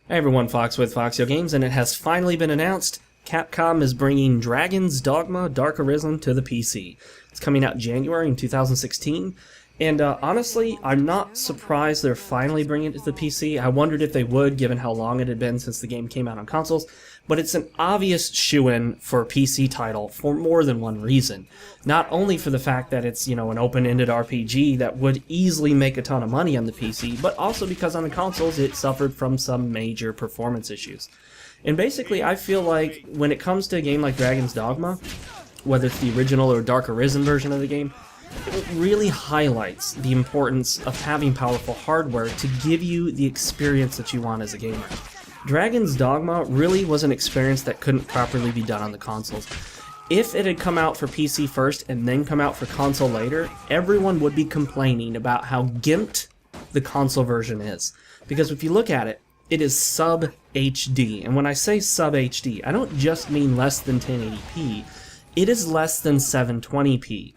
Hey everyone, Fox with FoxeoGames, and it has finally been announced Capcom is bringing Dragon's Dogma Dark Arisen to the PC. It's coming out January in 2016, and honestly, I'm not surprised they're finally bringing it to the PC. I wondered if they would, given how long it had been since the game came out on consoles, but it's an obvious shoo-in for a PC title for more than one reason. Not only for the fact that it's, an open-ended RPG that would easily make a ton of money on the PC, but also because on the consoles it suffered from some major performance issues. And basically, I feel like when it comes to a game like Dragon's Dogma, whether it's the original or Dark Arisen version of the game, it really highlights the importance of having powerful hardware to give you the experience that you want as a gamer. Dragon's Dogma really was an experience that couldn't properly be done on the consoles. If it had come out for PC first and then come out for console later, everyone would be complaining about how gimped the console version is. Because if you look at it, it is sub HD. And when I say sub HD, I don't just mean less than 1080p. It is less than 720p.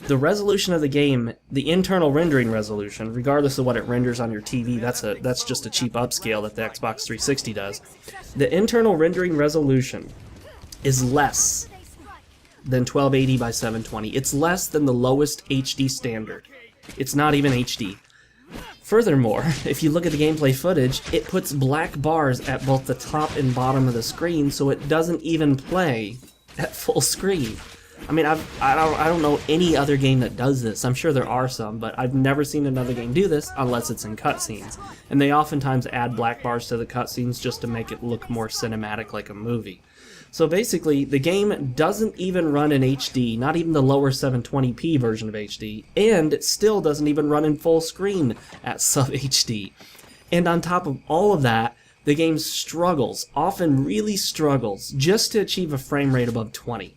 The resolution of the game, the internal rendering resolution, regardless of what it renders on your TV, that's just a cheap upscale that the Xbox 360 does. The internal rendering resolution is less than 1280 by 720. It's less than the lowest HD standard. It's not even HD. Furthermore, if you look at the gameplay footage, it puts black bars at both the top and bottom of the screen, so it doesn't even play at full screen. I mean, I don't know any other game that does this. I'm sure there are some, but I've never seen another game do this unless it's in cutscenes. And they oftentimes add black bars to the cutscenes just to make it look more cinematic like a movie. So basically, the game doesn't even run in HD, not even the lower 720p version of HD, and it still doesn't even run in full screen at sub HD. And on top of all of that, the game struggles, often really struggles, just to achieve a frame rate above 20.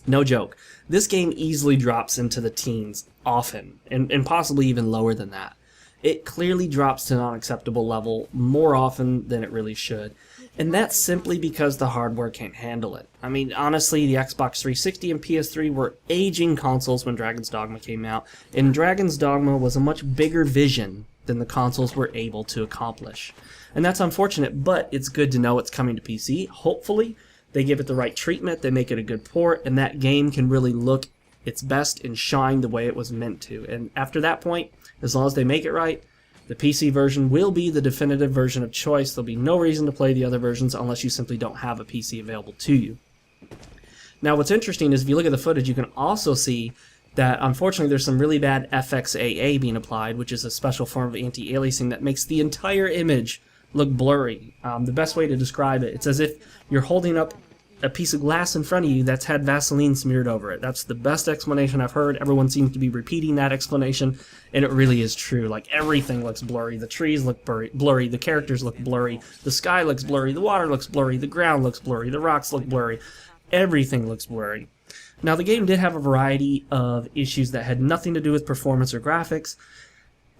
No joke. This game easily drops into the teens, often, and possibly even lower than that. It clearly drops to an unacceptable level more often than it really should, and that's simply because the hardware can't handle it. I mean, honestly, the Xbox 360 and PS3 were aging consoles when Dragon's Dogma came out, and Dragon's Dogma was a much bigger vision than the consoles were able to accomplish. And that's unfortunate, but it's good to know it's coming to PC, hopefully. They give it the right treatment, they make it a good port, and that game can really look its best and shine the way it was meant to. And after that point, as long as they make it right, the PC version will be the definitive version of choice. There'll be no reason to play the other versions unless you simply don't have a PC available to you. Now, what's interesting is if you look at the footage, you can also see that unfortunately there's some really bad FXAA being applied, which is a special form of anti-aliasing that makes the entire image look blurry. The best way to describe it, it's as if you're holding up a piece of glass in front of you that's had Vaseline smeared over it. That's the best explanation I've heard. Everyone seems to be repeating that explanation, and it really is true. Like, everything looks blurry. The trees look blurry. The characters look blurry. The sky looks blurry. The water looks blurry. The ground looks blurry. The rocks look blurry. Everything looks blurry. Now, the game did have a variety of issues that had nothing to do with performance or graphics,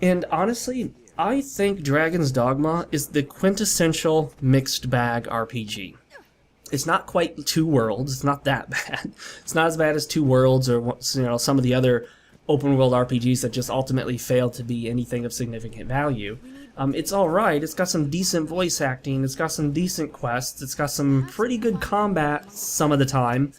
and honestly, I think Dragon's Dogma is the quintessential mixed bag RPG. It's not quite Two Worlds. It's not that bad. It's not as bad as Two Worlds or some of the other open world RPGs that just ultimately fail to be anything of significant value. It's all right. It's got some decent voice acting. It's got some decent quests. It's got some pretty good combat some of the time.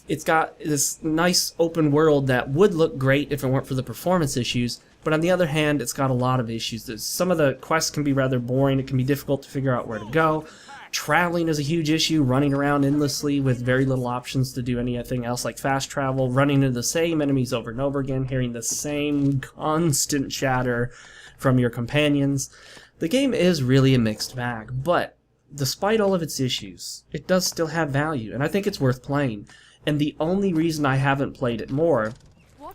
It's got this nice open world that would look great if it weren't for the performance issues. But on the other hand, it's got a lot of issues. Some of the quests can be rather boring. It can be difficult to figure out where to go. Traveling is a huge issue, running around endlessly with very little options to do anything else like fast travel, running into the same enemies over and over again, hearing the same constant chatter from your companions. The game is really a mixed bag, but despite all of its issues, it does still have value, and I think it's worth playing. And the only reason I haven't played it more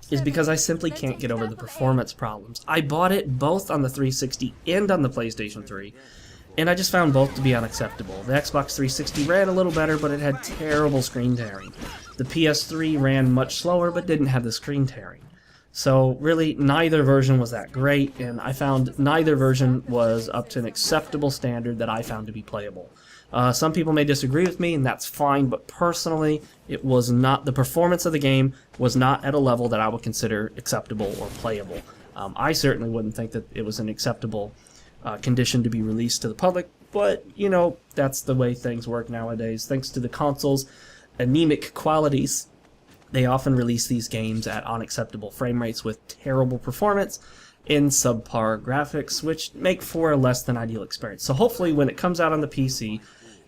is because I simply can't get over the performance problems. I bought it both on the 360 and on the PlayStation 3, and I just found both to be unacceptable. The Xbox 360 ran a little better, but it had terrible screen tearing. The PS3 ran much slower, but didn't have the screen tearing. So really, neither version was that great, and I found neither version was up to an acceptable standard that I found to be playable. Some people may disagree with me, and that's fine, but personally, it was not, the performance of the game was not at a level that I would consider acceptable or playable. I certainly wouldn't think that it was an acceptable condition to be released to the public, but, you know, that's the way things work nowadays. Thanks to the console's anemic qualities, they often release these games at unacceptable frame rates with terrible performance and subpar graphics, which make for a less than ideal experience. So hopefully when it comes out on the PC,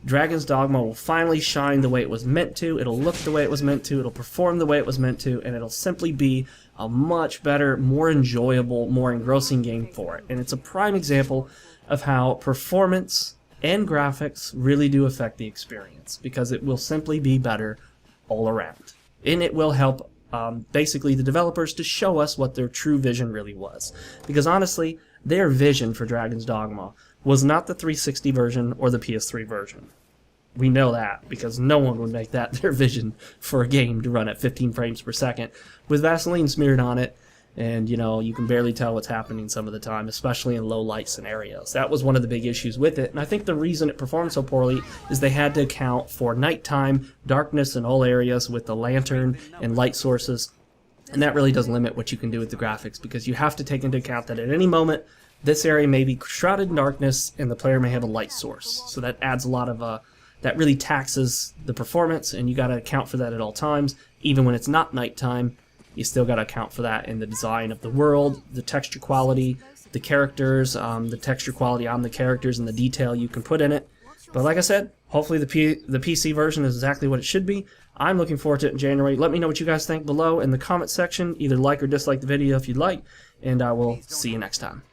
Dragon's Dogma will finally shine the way it was meant to, it'll look the way it was meant to, it'll perform the way it was meant to, and it'll simply be a much better, more enjoyable, more engrossing game for it. And it's a prime example of how performance and graphics really do affect the experience, because it will simply be better all around. And it will help basically the developers to show us what their true vision really was. Because honestly, their vision for Dragon's Dogma was not the 360 version or the PS3 version. We know that, because no one would make that their vision for a game to run at 15 frames per second with Vaseline smeared on it, and, you know, you can barely tell what's happening some of the time, especially in low light scenarios. That was one of the big issues with it, and I think the reason it performed so poorly is they had to account for nighttime, darkness in all areas with the lantern and light sources, and that really does limit what you can do with the graphics, because you have to take into account that at any moment this area may be shrouded in darkness and the player may have a light source. So that adds a lot of that really taxes the performance, and you got to account for that at all times. Even when it's not nighttime, you still got to account for that in the design of the world, the texture quality, the characters, the texture quality on the characters, and the detail you can put in it. But like I said, hopefully the PC version is exactly what it should be. I'm looking forward to it in January. Let me know what you guys think below in the comment section. Either like or dislike the video if you'd like, and I will see you next time.